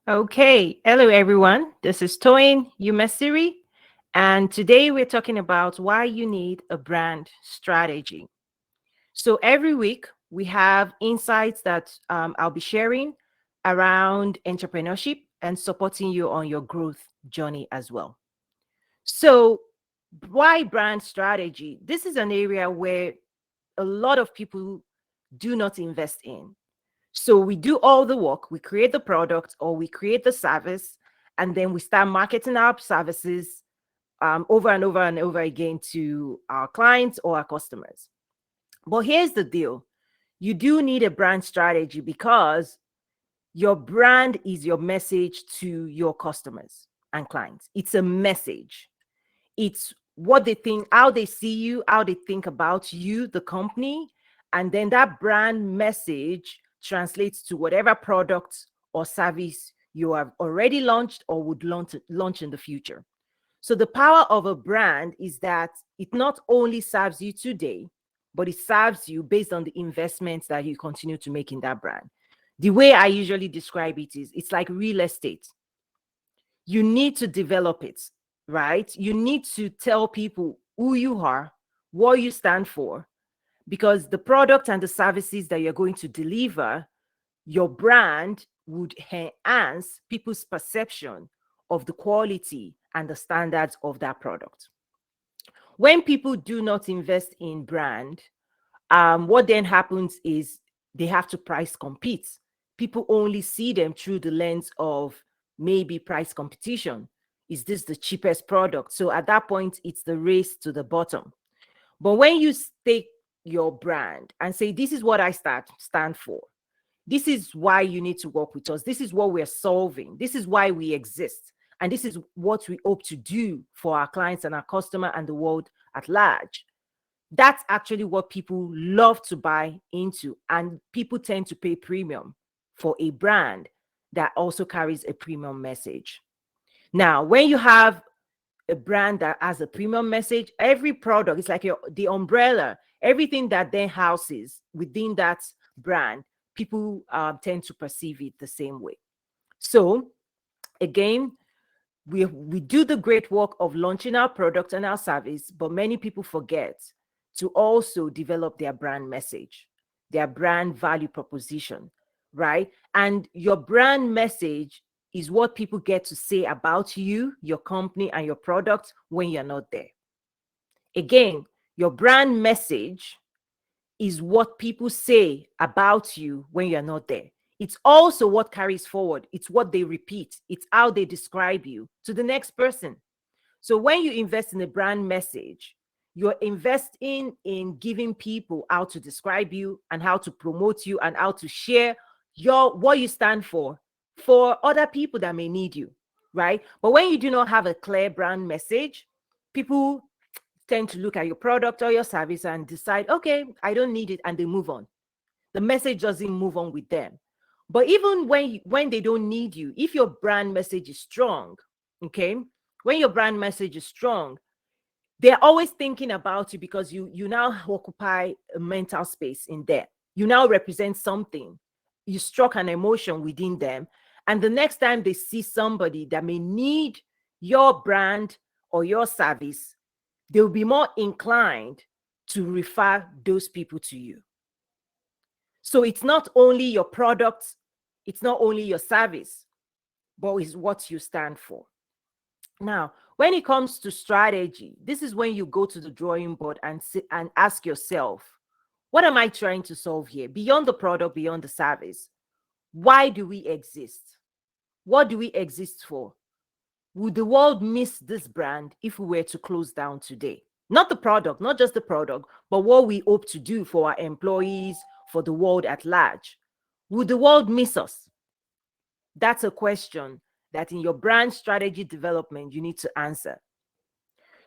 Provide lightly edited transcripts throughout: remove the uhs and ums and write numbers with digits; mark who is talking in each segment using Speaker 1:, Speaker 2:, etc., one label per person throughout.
Speaker 1: Okay, hello everyone. This is Toyin Umesiri, and today we're talking about why you need a brand strategy. So every week we have insights that I'll be sharing around entrepreneurship and supporting you on your growth journey as well. So, why brand strategy? This is an area where a lot of people do not invest in. So we do all the work, we create the product or we create the service, and then we start marketing our services over and over and over again to our clients or our customers. But here's the deal, you do need a brand strategy because your brand is your message to your customers and clients. It's a message, it's what they think, how they see you, how they think about you, the company. And then that brand message translates to whatever product or service you have already launched or would launch in the future. So the power of a brand is that it not only serves you today, but it serves you based on the investments that you continue to make in that brand. The way I usually describe it is it's like real estate. You need to develop it, right? You need to tell people who you are, what you stand for, because the product and the services that you're going to deliver, your brand would enhance people's perception of the quality and the standards of that product. When people do not invest in brand, what then happens is they have to price compete. People only see them through the lens of maybe price competition. Is this the cheapest product? So at that point, it's the race to the bottom. But when you stake your brand and say, this is what I stand for, this is why you need to work with us, this is what we're solving, this is why we exist, and this is what we hope to do for our clients and our customer and the world at large, that's actually what people love to buy into. And people tend to pay premium for a brand that also carries a premium message. Now, when you have a brand that has a premium message, every product is like the umbrella, everything that then houses within that brand, people tend to perceive it the same way. So, again, we do the great work of launching our product and our service, but many people forget to also develop their brand message, their brand value proposition, right? And your brand message is what people get to say about you, your company, and your product when you're not there. Again, your brand message is what people say about you when you're not there. It's also what carries forward. It's what they repeat. It's how they describe you to the next person. So when you invest in a brand message, you're investing in giving people how to describe you and how to promote you and how to share what you stand for other people that may need you, right? But when you do not have a clear brand message, people tend to look at your product or your service and decide, okay, I don't need it, and they move on. The message doesn't move on with them. But even when they don't need you, if your brand message is strong, okay, when your brand message is strong, they're always thinking about you because you now occupy a mental space in there. You now represent something. You struck an emotion within them. And the next time they see somebody that may need your brand or your service, they'll be more inclined to refer those people to you. So it's not only your product, it's not only your service, but it's what you stand for. Now, when it comes to strategy, this is when you go to the drawing board and sit and ask yourself, what am I trying to solve here? Beyond the product, beyond the service, why do we exist? What do we exist for? Would the world miss this brand if we were to close down today? Not the product, not just the product, but what we hope to do for our employees, for the world at large. Would the world miss us? That's a question that in your brand strategy development, you need to answer.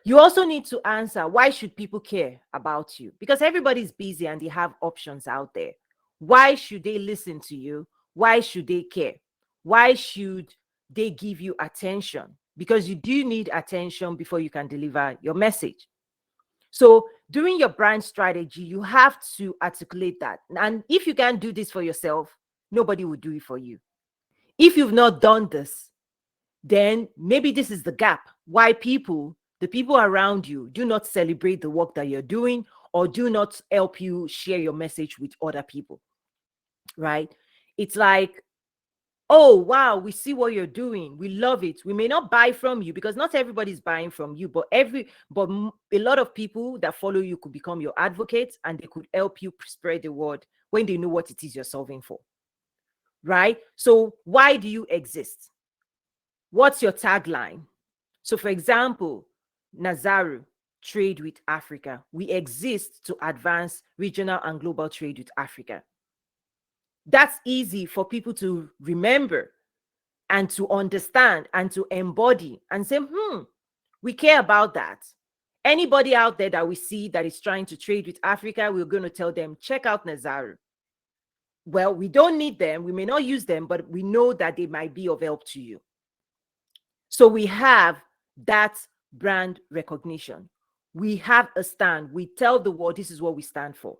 Speaker 1: You also need to answer, why should people care about you? Because everybody's busy and they have options out there. Why should they listen to you? Why should they care? Why should they give you attention? Because you do need attention before you can deliver your message. So during your brand strategy, you have to articulate that. And if you can't do this for yourself, nobody will do it for you. If you've not done this, then maybe this is the gap why the people around you, do not celebrate the work that you're doing or do not help you share your message with other people, right? It's like, oh, wow, we see what you're doing. We love it. We may not buy from you because not everybody's buying from you, but a lot of people that follow you could become your advocates and they could help you spread the word when they know what it is you're solving for, right? So why do you exist? What's your tagline? So, for example, Nazaru, trade with Africa. We exist to advance regional and global trade with Africa. That's easy for people to remember and to understand and to embody and say, we care about that. Anybody out there that we see that is trying to trade with Africa, we're going to tell them, check out Nazaru. Well, we don't need them. We may not use them, but we know that they might be of help to you. So we have that brand recognition. We have a stand. We tell the world this is what we stand for.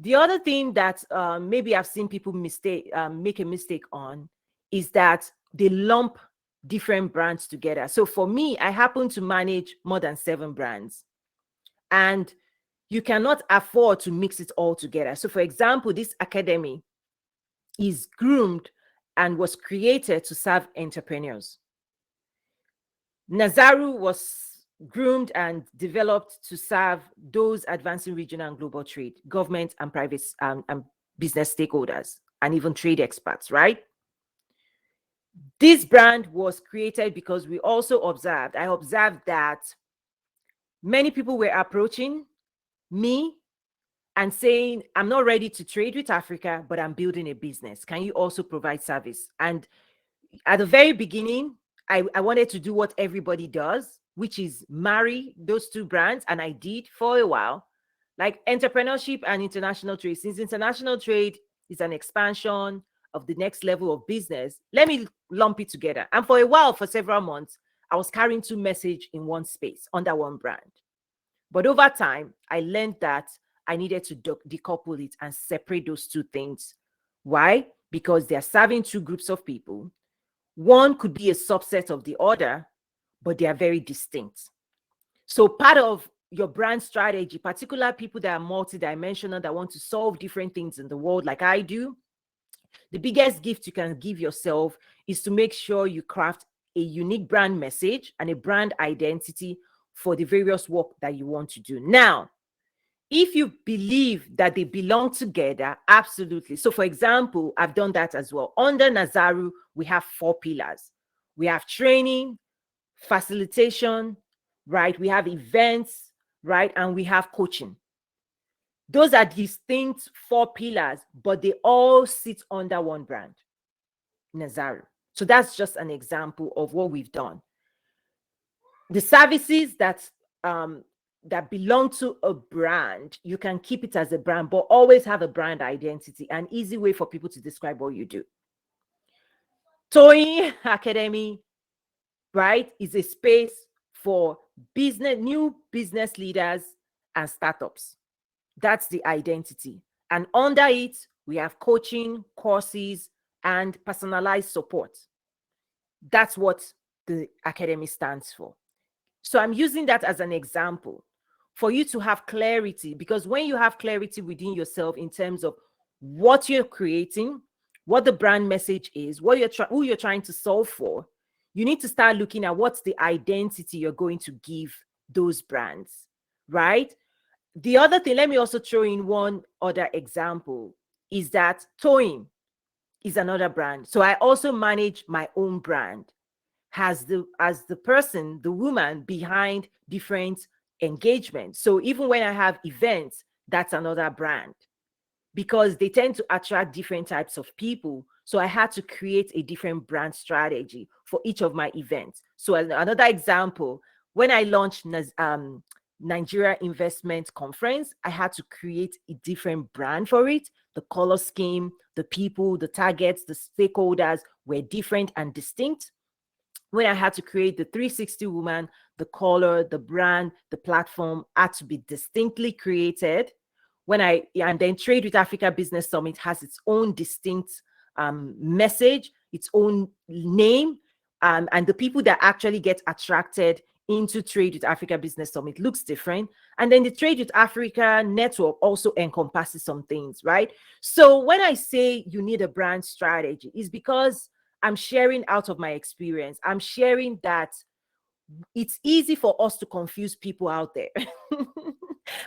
Speaker 1: The other thing that maybe I've seen people make a mistake on is that they lump different brands together. So for me, I happen to manage more than 7 brands, and you cannot afford to mix it all together. So for example, this academy is groomed and was created to serve entrepreneurs. Nazaru was groomed and developed to serve those advancing regional and global trade, government and private and business stakeholders, and even trade experts, right? This brand was created because I observed that many people were approaching me and saying, I'm not ready to trade with Africa, but I'm building a business. Can you also provide service? And at the very beginning, I wanted to do what everybody does, which is marry those 2 brands. And I did for a while, like entrepreneurship and international trade. Since international trade is an expansion of the next level of business, let me lump it together. And for a while, for several months, I was carrying 2 messages in one space under one brand. But over time, I learned that I needed to decouple it and separate those 2 things. Why? Because they're serving 2 groups of people. One could be a subset of the other, but they are very distinct. So part of your brand strategy, particular people that are multidimensional, that want to solve different things in the world like I do, the biggest gift you can give yourself is to make sure you craft a unique brand message and a brand identity for the various work that you want to do. Now, if you believe that they belong together, absolutely. So for example, I've done that as well. Under Nazaru, we have 4 pillars. We have training, facilitation, right? We have events, right? And we have coaching. Those are distinct 4 pillars, but they all sit under one brand, Nazaru. So that's just an example of what we've done. The services that belong to a brand, you can keep it as a brand, but always have a brand identity, an easy way for people to describe what you do. Toy Academy, right, is a space for new business leaders and startups. That's the identity. And under it, we have coaching, courses, and personalized support. That's what the academy stands for. So I'm using that as an example for you to have clarity, because when you have clarity within yourself in terms of what you're creating, what the brand message is, who you're trying to solve for, you need to start looking at what's the identity you're going to give those brands, right? The other thing, let me also throw in one other example, is that Toyin is another brand. So I also manage my own brand as the person, the woman behind different engagements. So even when I have events, that's another brand, because they tend to attract different types of people. So I had to create a different brand strategy for each of my events. So another example, when I launched Nigeria Investment Conference, I had to create a different brand for it. The color scheme, the people, the targets, the stakeholders were different and distinct. When I had to create the 360 woman, the color, the brand, the platform had to be distinctly created. And then Trade with Africa Business Summit has its own distinct message, its own name, and the people that actually get attracted into Trade with Africa Business Summit looks different. And then the Trade with Africa network also encompasses some things, right? So when I say you need a brand strategy, is because I'm sharing out of my experience. I'm sharing that it's easy for us to confuse people out there.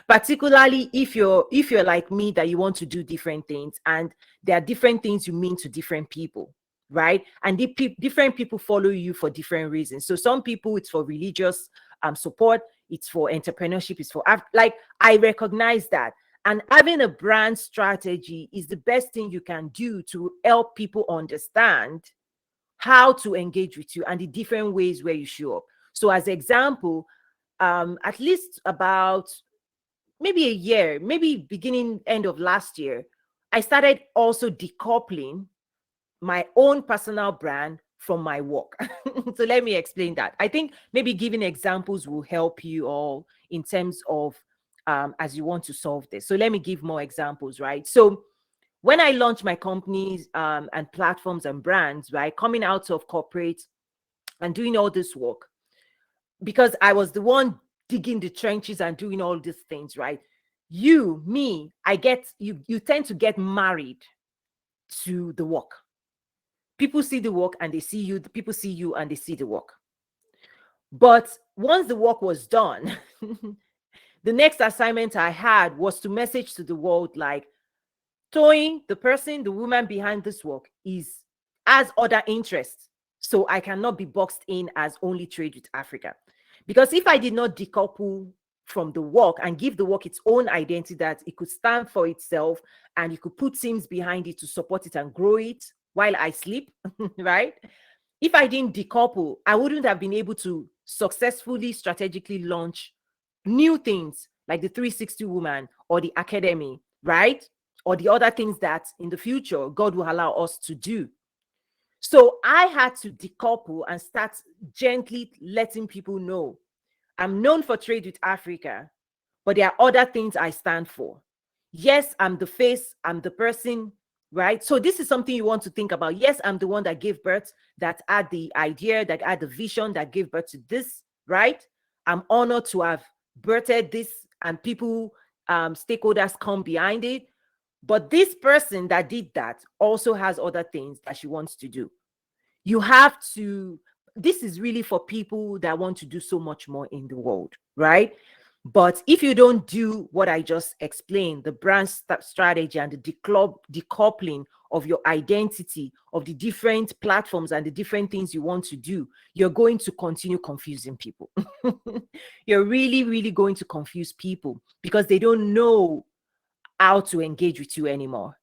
Speaker 1: Particularly if you're like me, that you want to do different things, and there are different things you mean to different people, right? And different people follow you for different reasons. So some people, it's for religious support, it's for entrepreneurship, it's for like, I recognize that. And having a brand strategy is the best thing you can do to help people understand how to engage with you and the different ways where you show up. So as example, at least about maybe a year, maybe beginning end of last year, I started also decoupling my own personal brand from my work. So let me explain that. I think maybe giving examples will help you all in terms of as you want to solve this. So let me give more examples, right? So when I launched my companies and platforms and brands, right, coming out of corporate and doing all this work, because I was the one digging the trenches and doing all these things, right? You tend to get married to the work. People see the work and they see you, the people see you and they see the work. But once the work was done, the next assignment I had was to message to the world like, Toyin, the person, the woman behind this work has other interests. So I cannot be boxed in as only Trade with Africa. Because if I did not decouple from the work and give the work its own identity, that it could stand for itself and you could put teams behind it to support it and grow it while I sleep, right? If I didn't decouple, I wouldn't have been able to successfully strategically launch new things like the 360 Woman or the Academy, right? Or the other things that in the future God will allow us to do. So I had to decouple and start gently letting people know I'm known for Trade with Africa, but there are other things I stand for. Yes, I'm the face, I'm the person, right? So this is something you want to think about. Yes, I'm the one that gave birth, that had the idea, that had the vision, that gave birth to this, right? I'm honored to have birthed this and people, stakeholders come behind it. But this person that did that also has other things that she wants to do. You have to, this is really for people that want to do so much more in the world, right? But if you don't do what I just explained, the brand strategy and the decoupling of your identity, of the different platforms and the different things you want to do, you're going to continue confusing people. You're really, really going to confuse people because they don't know how to engage with you anymore.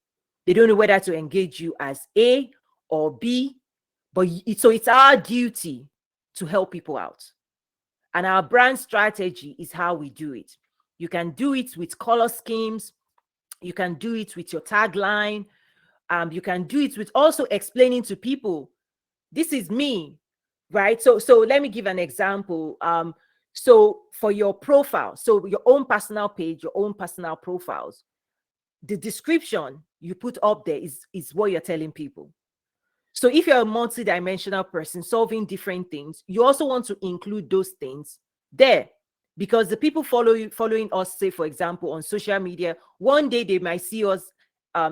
Speaker 1: They don't know whether to engage you as A or B, but so it's our duty to help people out. And our brand strategy is how we do it. You can do it with color schemes. You can do it with your tagline. You can do it with also explaining to people, this is me, right? So let me give an example. So for your profile, so your own personal page, your own personal profiles, the description you put up there is what you're telling people. So if you're a multi-dimensional person solving different things, you also want to include those things there, because the people following us, say for example on social media, one day they might see us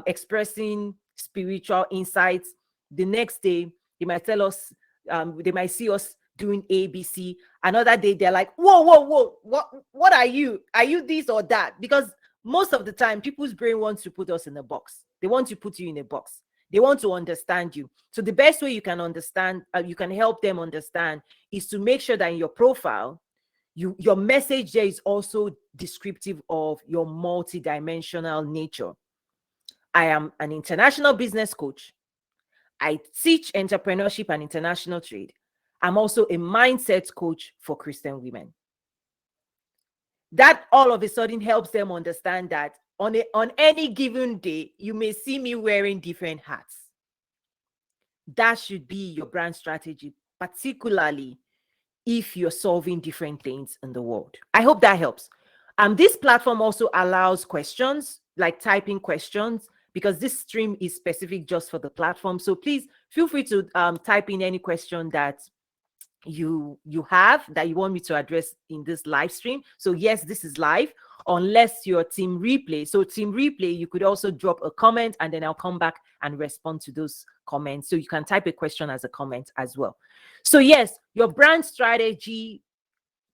Speaker 1: expressing spiritual insights. The next day they might tell us, they might see us doing ABC. Another day they're like, whoa, what are you? Are you this or that? Because most of the time people's brain wants to put us in a box. They want to put you in a box. They want to understand you. So the best way you can understand, you can help them understand, is to make sure that in your profile, your message there is also descriptive of your multidimensional nature. I am an international business coach. I teach entrepreneurship and international trade. I'm also a mindset coach for Christian women. That all of a sudden helps them understand that on any given day, you may see me wearing different hats. That should be your brand strategy, particularly if you're solving different things in the world. I hope that helps. This platform also allows questions, like typing questions. because this stream is specific just for the platform. So please feel free to type in any question that you have that you want me to address in this live stream. So yes, this is live, unless you're team replay. So team replay, you could also drop a comment and then I'll come back and respond to those comments. So you can type a question as a comment as well. So yes, your brand strategy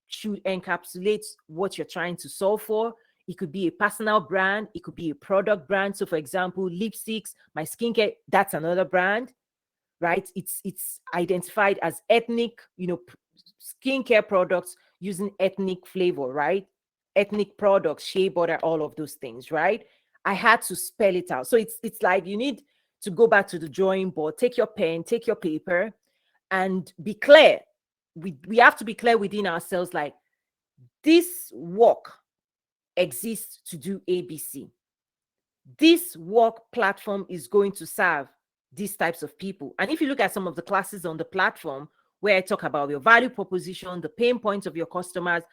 Speaker 1: should encapsulate what you're trying to solve for. It could be a personal brand, it could be a product brand. So for example, lipsticks, my skincare, that's another brand, right? It's identified as ethnic, skincare products using ethnic flavor, right? Ethnic products, shea butter, all of those things, right? I had to spell it out. So it's like you need to go back to the drawing board, take your pen, take your paper, and be clear. We have to be clear within ourselves, like, this work exists to do ABC. This work platform is going to serve these types of people. And if you look at some of the classes on the platform where I talk about your value proposition, the pain points of your customers,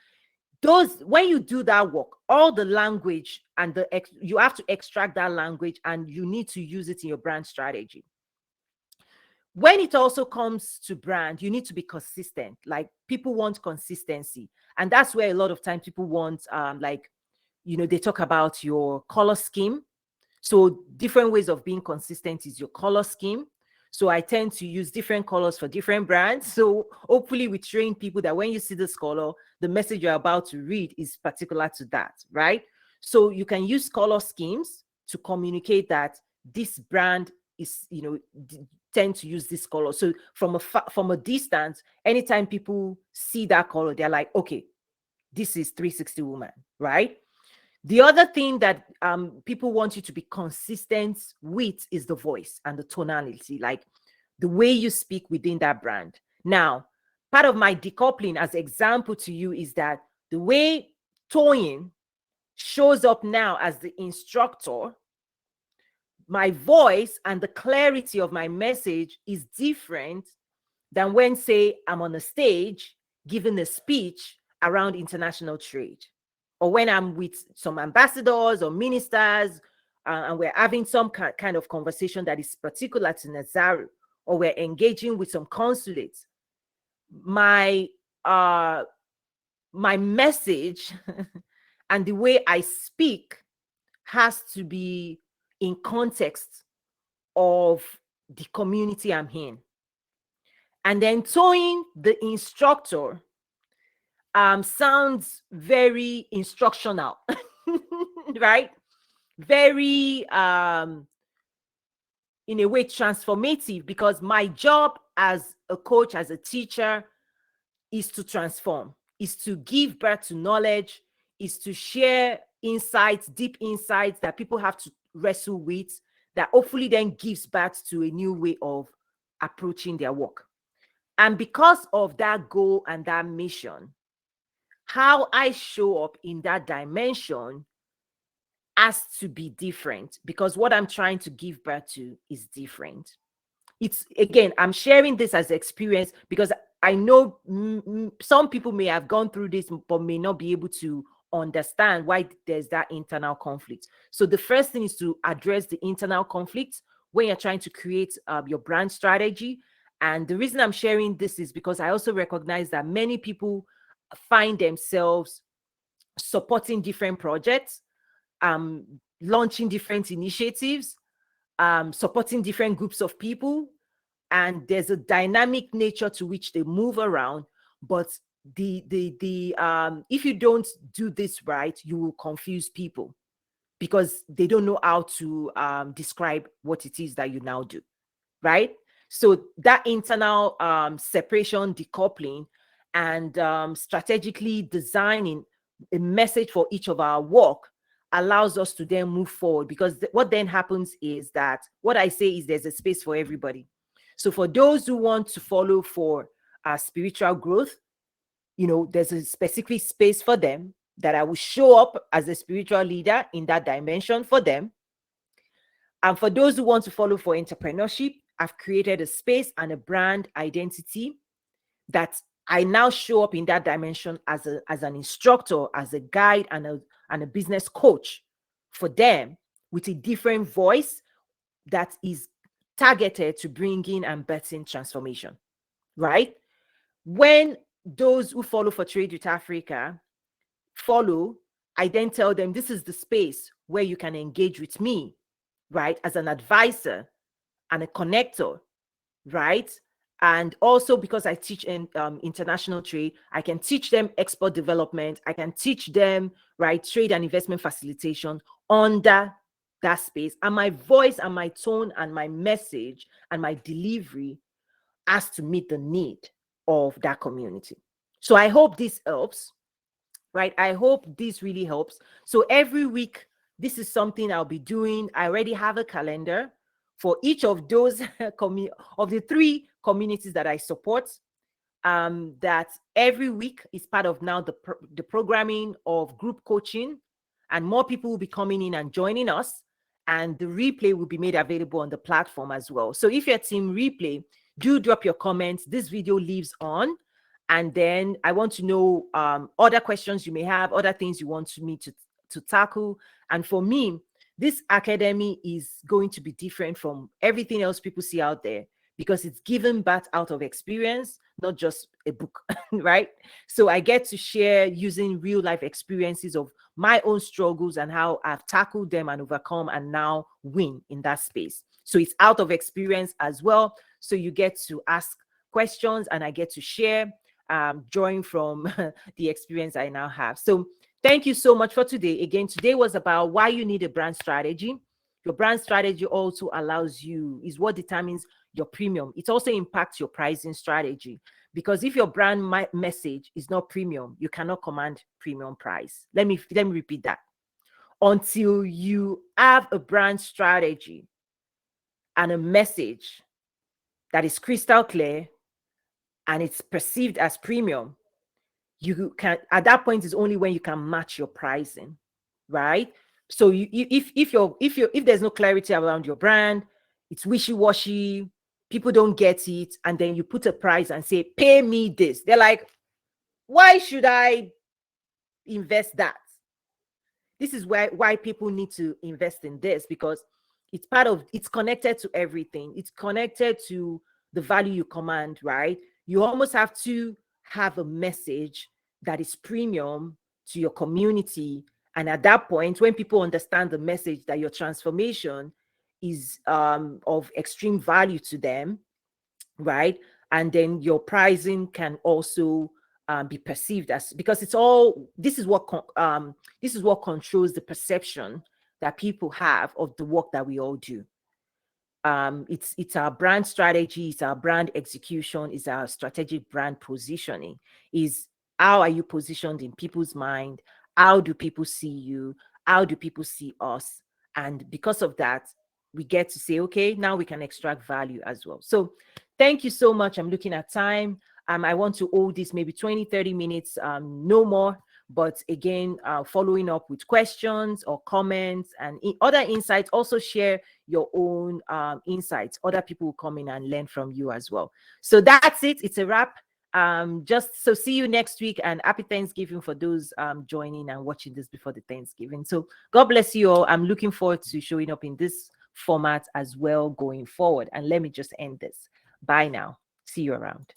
Speaker 1: those, when you do that work, all the language and you have to extract that language and you need to use it in your brand strategy. When it also comes to brand, you need to be consistent. Like, people want consistency. And that's where a lot of times people want, they talk about your color scheme. So different ways of being consistent is your color scheme. So I tend to use different colors for different brands. So hopefully we train people that when you see this color, the message you're about to read is particular to that, right? So you can use color schemes to communicate that this brand is, tend to use this color. So from a distance, anytime people see that color, they're like, okay, this is 360 woman, right? The other thing that people want you to be consistent with is the voice and the tonality, like the way you speak within that brand. Now, part of my decoupling as example to you is that the way Toyin shows up now as the instructor, my voice and the clarity of my message is different than when, say, I'm on a stage giving a speech around international trade, or when I'm with some ambassadors or ministers and we're having some kind of conversation that is particular to Nazaru, or we're engaging with some consulates. My message and the way I speak has to be in context of the community I'm in. And then Toyin, the instructor, sounds very instructional, right? Very, in a way, transformative, because my job as a coach, as a teacher, is to transform, is to give birth to knowledge, is to share insights, deep insights that people have to wrestle with, that hopefully then gives birth to a new way of approaching their work. And because of that goal and that mission, how I show up in that dimension has to be different, because what I'm trying to give birth to is different. It's, again, I'm sharing this as experience because I know some people may have gone through this but may not be able to understand why there's that internal conflict. So the first thing is to address the internal conflict when you're trying to create your brand strategy. And the reason I'm sharing this is because I also recognize that many people find themselves supporting different projects, launching different initiatives, supporting different groups of people, and there's a dynamic nature to which they move around. But if you don't do this right, you will confuse people because they don't know how to describe what it is that you now do, right? So that internal separation, decoupling, and strategically designing a message for each of our work allows us to then move forward, because what then happens is that what I say is there's a space for everybody. So for those who want to follow for spiritual growth, there's a specific space for them that I will show up as a spiritual leader in that dimension for them. And for those who want to follow for entrepreneurship, I've created a space and a brand identity that I now show up in that dimension as an instructor, as a guide, and a business coach for them, with a different voice that is targeted to bring in and betting transformation, right? When those who follow for Trade with Africa follow, I then tell them this is the space where you can engage with me, right? As an advisor and a connector, right? And also because I teach in international trade, I can teach them export development. I can teach them, right, trade and investment facilitation under that space. And my voice and my tone and my message and my delivery has to meet the need of that community. So I hope this helps, right? I hope this really helps. So every week, this is something I'll be doing. I already have a calendar for each of those of the three communities that I support. That every week is part of now the programming of group coaching, and more people will be coming in and joining us. And the replay will be made available on the platform as well. So if you're team replay, do drop your comments. This video lives on. And then I want to know other questions you may have, other things you want me to tackle. And for me, this academy is going to be different from everything else people see out there because it's given back out of experience, not just a book, right? So I get to share using real life experiences of my own struggles and how I've tackled them and overcome and now win in that space. So it's out of experience as well. So you get to ask questions and I get to share, drawing from the experience I now have. So thank you so much for today. Again, today was about why you need a brand strategy. Your brand strategy also allows you, is what determines your premium. It also impacts your pricing strategy, because if your brand message is not premium, you cannot command premium price. Let me repeat that. Until you have a brand strategy and a message that is crystal clear and it's perceived as premium, you can, at that point is only when you can match your pricing, right? So if there's no clarity around your brand, it's wishy-washy, people don't get it, and then you put a price and say, pay me this. They're like, why should I invest that? This is why people need to invest in this, because it's connected to everything. It's connected to the value you command, right? You almost have to have a message that is premium to your community. And at that point, when people understand the message that your transformation is of extreme value to them, right? And then your pricing can also be perceived as, because it's all, this is what controls the perception that people have of the work that we all do. It's our brand strategy, it's our brand execution, it's our strategic brand positioning. Is how are you positioned in people's mind? How do people see you? How do people see us? And because of that, we get to say, okay, now we can extract value as well. So thank you so much. I'm looking at time. I want to hold this maybe 20-30 minutes, no more. But again, following up with questions or comments and other insights. Also share your own insights. Other people will come in and learn from you as well. So that's it. It's a wrap. Just so see you next week, and happy Thanksgiving for those joining and watching this before the Thanksgiving. So God bless you all. I'm looking forward to showing up in this format as well going forward. And let me just end this. Bye now. See you around.